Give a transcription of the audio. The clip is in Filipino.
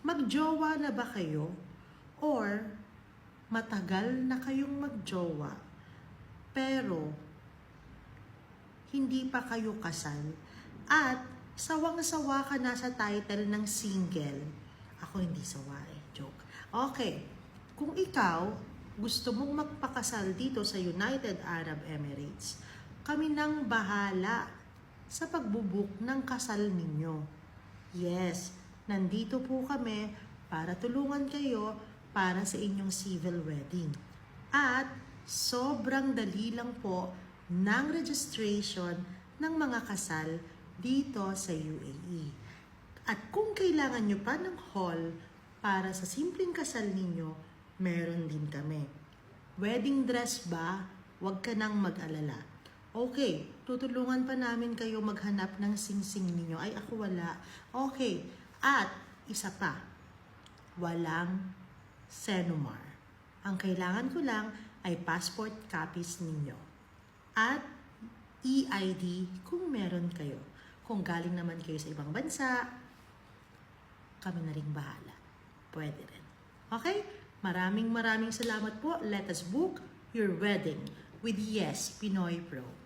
Magjowa na ba kayo? Or matagal na kayong magjowa pero hindi pa kayo kasal at sawang-sawa ka na sa title ng single? Ako hindi sawa joke. Okay, kung ikaw gusto mong magpakasal dito sa United Arab Emirates, kami nang bahala sa pagbubuk ng kasal ninyo. Yes, nandito po kami para tulungan kayo para sa inyong civil wedding. At sobrang dali lang po ng registration ng mga kasal dito sa UAE. At kung kailangan nyo pa ng hall para sa simpleng kasal ninyo, meron din kami. Wedding dress ba? Huwag ka nang mag-alala. Okay, tutulungan pa namin kayo maghanap ng singsing ninyo. Ay, ako wala. Okay, at isa pa, walang Senomar. Ang kailangan ko lang ay passport copies ninyo. At EID kung meron kayo. Kung galing naman kayo sa ibang bansa, kami na ring bahala. Pwede rin. Okay? Maraming salamat po. Let us book your wedding with Yes Pinoy Pro.